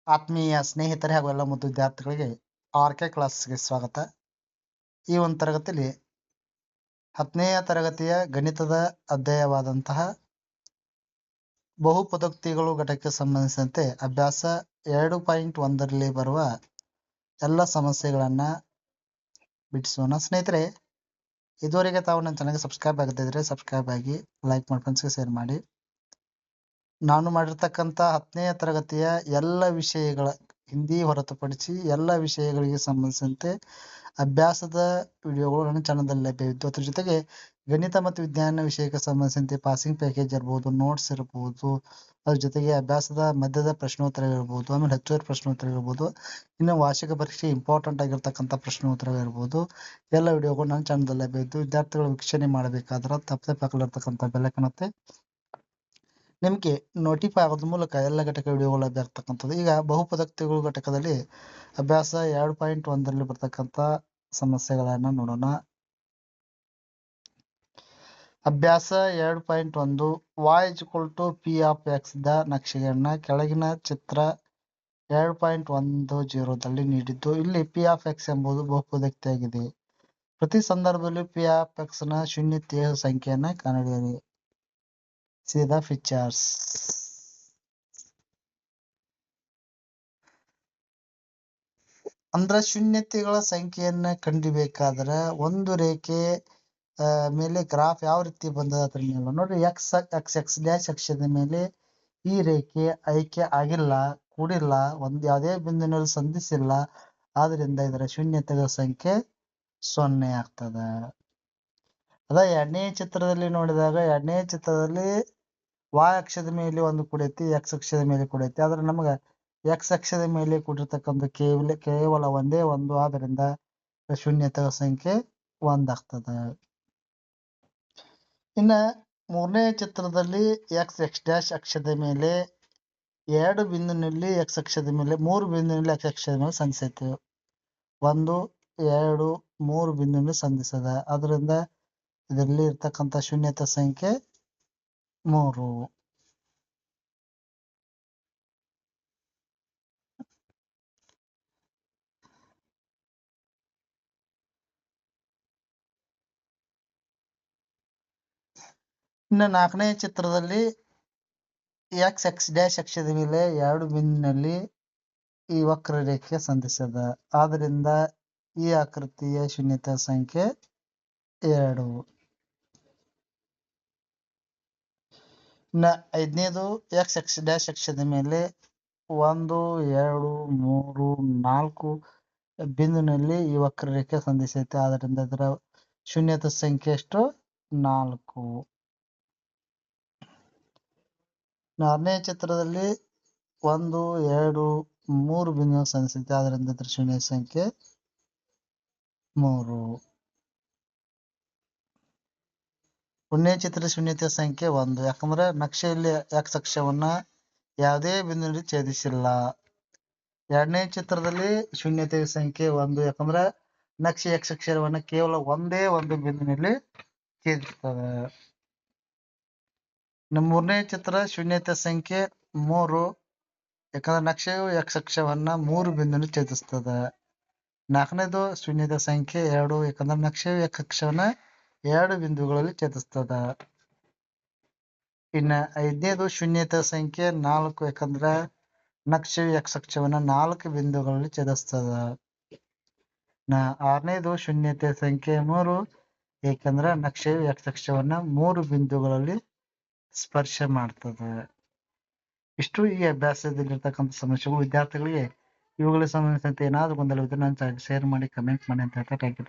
ಆತ್ಮೀಯ ಸ್ನೇಹಿತರೆ ಹಾಗೂ ಎಲ್ಲ ಮುದ್ದು ವಿದ್ಯಾರ್ಥಿಗಳಿಗೆ ಆರ್ಕೆ ಕ್ಲಾಸ್ಗೆ ಸ್ವಾಗತ. ಈ ಒಂದು ತರಗತಿಯಲ್ಲಿ 10ನೇ ತರಗತಿಯ ಗಣಿತದ ಅಧ್ಯಾಯವಾದಂತಹ ಬಹುಪದೋಕ್ತಿಗಳು ಘಟಕಕ್ಕೆ ಸಂಬಂಧಿಸಿದಂತೆ ಅಭ್ಯಾಸ 2.1ರಲ್ಲಿ ಬರುವ ಎಲ್ಲ ಸಮಸ್ಯೆಗಳನ್ನ ಬಿಡಿಸೋಣ. ಸ್ನೇಹಿತರೆ, ಇದುವರೆಗೆ ತಾವು ನನ್ನ ಚಾನಲ್ಗೆ ಸಬ್ಸ್ಕ್ರೈಬ್ ಆಗದಿದ್ರೆ ಸಬ್ಸ್ಕ್ರೈಬ್ ಆಗಿ, ಲೈಕ್ ಮಾಡಿ, ಫ್ರೆಂಡ್ಸ್ಗೆ ಶೇರ್ ಮಾಡಿ. ನಾನು ಮಾಡಿರ್ತಕ್ಕಂಥ 10ನೇ ತರಗತಿಯ ಎಲ್ಲ ವಿಷಯಗಳ ಹಿಂದಿ ಹೊರತುಪಡಿಸಿ ಎಲ್ಲ ವಿಷಯಗಳಿಗೆ ಸಂಬಂಧಿಸಿದಂತೆ ಅಭ್ಯಾಸದ ವಿಡಿಯೋಗಳು ನನ್ನ ಚಾನಲ್ದಲ್ಲಿ ಲಭ್ಯವಿದ್ದು, ಅದ್ರ ಜೊತೆಗೆ ಗಣಿತ ಮತ್ತು ವಿಜ್ಞಾನ ವಿಷಯಕ್ಕೆ ಸಂಬಂಧಿಸಿದಂತೆ ಪಾಸಿಂಗ್ ಪ್ಯಾಕೇಜ್ ಇರ್ಬೋದು, ನೋಟ್ಸ್ ಇರ್ಬೋದು, ಅದ್ರ ಜೊತೆಗೆ ಅಭ್ಯಾಸದ ಮಧ್ಯದ ಪ್ರಶ್ನೋತ್ತರ ಇರ್ಬೋದು, ಆಮೇಲೆ ಹೆಚ್ಚುವರಿ ಪ್ರಶ್ನೋತ್ತರ ಇರ್ಬೋದು, ಇನ್ನು ವಾರ್ಷಿಕ ಪರೀಕ್ಷೆ ಇಂಪಾರ್ಟೆಂಟ್ ಆಗಿರ್ತಕ್ಕಂಥ ಪ್ರಶ್ನೋತ್ತರ ಇರ್ಬೋದು, ಎಲ್ಲ ವಿಡಿಯೋಗಳು ನನ್ನ ಚಾನಲ್ದಲ್ಲಿ ಲಭ್ಯವಿದ್ದು ವಿದ್ಯಾರ್ಥಿಗಳು ವೀಕ್ಷಣೆ ಮಾಡಬೇಕಾದ್ರೆ ತಪ್ಪದೆ ಪಕ್ಕದಲ್ಲಿರ್ತಕ್ಕಂಥ ಬೆಲ್ ಕಾಣುತ್ತೆ ನಿಮಗೆ ನೋಟಿಫೈ ಆಗೋದ್ರ ಮೂಲಕ ಎಲ್ಲ ಘಟಕ ವಿಡಿಯೋಗಳು ಲಭ್ಯ ಆಗ್ತಕ್ಕಂಥದ್ದು. ಈಗ ಬಹುಪದೋಕ್ತಿಗಳು ಘಟಕದಲ್ಲಿ ಅಭ್ಯಾಸ 2.1ರಲ್ಲಿ ಬರ್ತಕ್ಕಂಥ ಸಮಸ್ಯೆಗಳನ್ನ ನೋಡೋಣ. ಅಭ್ಯಾಸ 2.1 y = p of x the ನಕ್ಷೆಯನ್ನ ಕೆಳಗಿನ ಚಿತ್ರ 2.10ದಲ್ಲಿ ನೀಡಿದ್ದು, ಇಲ್ಲಿ p of x ಎಂಬುದು ಬಹುಪದೋಕ್ತಿಯಾಗಿದೆ. ಪ್ರತಿ ಸಂದರ್ಭದಲ್ಲಿ p of x ನ ಶೂನ್ಯತೆಯ ಸಂಖ್ಯೆಯನ್ನ ಕಂಡುಹಿಡಿಯಿರಿ. See the pictures. ಅಂದ್ರೆ ಶೂನ್ಯತೆಗಳ ಸಂಖ್ಯೆಯನ್ನ ಕಂಡಿಬೇಕಾದ್ರೆ ಒಂದು ರೇಖೆ ಮೇಲೆ ಗ್ರಾಫ್ ಯಾವ ರೀತಿ ಬಂದದ ಅದ್ರ ಮೇಲೆ ನೋಡ್ರಿ. ಎಕ್ಸ್ ಡ್ಯಾಶ್ ಅಕ್ಷದ ಮೇಲೆ ಈ ರೇಖೆ ಆಯ್ಕೆ ಆಗಿಲ್ಲ, ಕೂಡಿಲ್ಲ, ಯಾವುದೇ ಬಿಂದುವಿನಲ್ಲಿ ಸಂಧಿಸಿಲ್ಲ. ಆದ್ರಿಂದ ಇದರ ಶೂನ್ಯತೆಗಳ ಸಂಖ್ಯೆ 0 ಆಗ್ತದ. ಅದ ಎರಡನೇ ಚಿತ್ರದಲ್ಲಿ ನೋಡಿದಾಗ ಎರಡನೇ ಚಿತ್ರದಲ್ಲಿ y ಅಕ್ಷದ ಮೇಲೆ ಒಂದು ಕೂಡೈತಿ, x ಅಕ್ಷದ ಮೇಲೆ ಕೂಡೈತಿ. ಆದ್ರೆ ನಮಗ x ಅಕ್ಷದ ಮೇಲೆ ಕೂಡಿರ್ತಕ್ಕಂಥ ಕೇವಲ ಒಂದೇ ಒಂದು, ಆದ್ರಿಂದ ಶೂನ್ಯತೆಗಳ ಸಂಖ್ಯೆ 1 ಆಗ್ತದ. ಇನ್ನ ಮೂರನೇ ಚಿತ್ರದಲ್ಲಿ ಎಕ್ಸ್ ಡ್ಯಾಶ್ ಅಕ್ಷದ ಮೇಲೆ ಎರಡು ಬಿಂದುವಿನಲ್ಲಿ x ಅಕ್ಷದ ಮೇಲೆ, ಮೂರು ಬಿಂದುವಿನಲ್ಲಿ x ಅಕ್ಷದ ಮೇಲೆ ಸಂಧಿಸೈತಿ. 1, 2, 3 ಬಿಂದುವಿನಲ್ಲಿ ಸಂಧಿಸದ. ಅದರಿಂದ ಇದರಲ್ಲಿ ಇರ್ತಕ್ಕಂಥ ಶೂನ್ಯತೆ ಸಂಖ್ಯೆ 3. ಇನ್ನು ನಾಲ್ಕನೇ ಚಿತ್ರದಲ್ಲಿ ಎಕ್ಸ್ ಡ್ಯಾಶ್ ಅಕ್ಷದ ಮೇಲೆ ಎರಡು ಬಿಂದುವಿನಲ್ಲಿ ಈ ವಕ್ರರೇಖೆ ಸಂಧಿಸದ. ಆದ್ದರಿಂದ ಈ ಆಕೃತಿಯ ಶೂನ್ಯತೆ ಸಂಖ್ಯೆ 2. ಇನ್ನು ಐದನೇದು ಎಕ್ಸ್ ಡ್ಯಾಶ್ ಅಕ್ಷದ ಮೇಲೆ 1, 2, 3, 4 ಬಿಂದುವಿನಲ್ಲಿ ಈ ವಕ್ರರೇಖೆ ಸಂಧಿಸೈತೆ. ಆದ್ದರಿಂದ ಇದರ ಶೂನ್ಯತೆ ಸಂಖ್ಯೆ ಎಷ್ಟು? 4. ಆರನೇ ಚಿತ್ರದಲ್ಲಿ 1, 2, 3 ಬಿಂದುವಿನ ಸಂಧಿಸೈತೆ. ಆದ್ದರಿಂದ ಇದರ ಶೂನ್ಯ ಸಂಖ್ಯೆ 3. ಒಂದನೇ ಚಿತ್ರ ಶೂನ್ಯತೆ ಸಂಖ್ಯೆ 1, ಯಾಕಂದ್ರೆ ನಕ್ಷೆಯಲ್ಲಿ x ಅಕ್ಷವನ್ನ ಯಾವುದೇ ಬಿಂದುವಿನಲ್ಲಿ ಛೇದಿಸಿಲ್ಲ. ಎರಡನೇ ಚಿತ್ರದಲ್ಲಿ ಶೂನ್ಯತೆ ಸಂಖ್ಯೆ 1, ಯಾಕಂದ್ರೆ ನಕ್ಷೆ x ಅಕ್ಷರವನ್ನ ಕೇವಲ ಒಂದೇ ಒಂದು ಬಿಂದುವಿನಲ್ಲಿ ಛೇದಿಸ್ತದೆ. ಮೂರನೇ ಚಿತ್ರ ಶೂನ್ಯತೆ ಸಂಖ್ಯೆ 3, ಯಾಕಂದ್ರೆ ನಕ್ಷೆಯು x ಅಕ್ಷವನ್ನ 3 ಬಿಂದುವಿನಲ್ಲಿ ಛೇದಿಸ್ತದೆ. ನಾಲ್ಕನೇದು ಶೂನ್ಯತೆ ಸಂಖ್ಯೆ 2, ಯಾಕಂದ್ರೆ ನಕ್ಷೆಯು x ಅಕ್ಷವನ್ನ 2 ಬಿಂದುಗಳಲ್ಲಿ ಛೇದಿಸ್ತದ. ಇನ್ನ ಐದನೇದು ಶೂನ್ಯತೆ ಸಂಖ್ಯೆ 4, ಯಾಕಂದ್ರೆ ನಕ್ಷೆಯು x ಅಕ್ಷವನ್ನ 4 ಬಿಂದುಗಳಲ್ಲಿ ಛೇದಿಸ್ತದ. ಆರನೇದು ಶೂನ್ಯತೆ ಸಂಖ್ಯೆ 3, ಏಕೆಂದ್ರೆ ನಕ್ಷೆಯು x ಅಕ್ಷವನ್ನ 3 ಬಿಂದುಗಳಲ್ಲಿ ಸ್ಪರ್ಶ ಮಾಡ್ತದೆ. ಇಷ್ಟು ಈ ಅಭ್ಯಾಸದಲ್ಲಿರ್ತಕ್ಕಂಥ ಸಮಸ್ಯೆಗಳು. ವಿದ್ಯಾರ್ಥಿಗಳಿಗೆ ಇವುಗಳಿಗೆ ಸಂಬಂಧಿಸಿದಂತೆ ಏನಾದರೂ ಗೊಂದಲವಿದ್ದರೆ ನನ್ನ ಶೇರ್ ಮಾಡಿ, ಕಮೆಂಟ್ ಮಾಡಿ ಅಂತ ಹೇಳ್ತಾ ಥ್ಯಾಂಕ್ ಯು.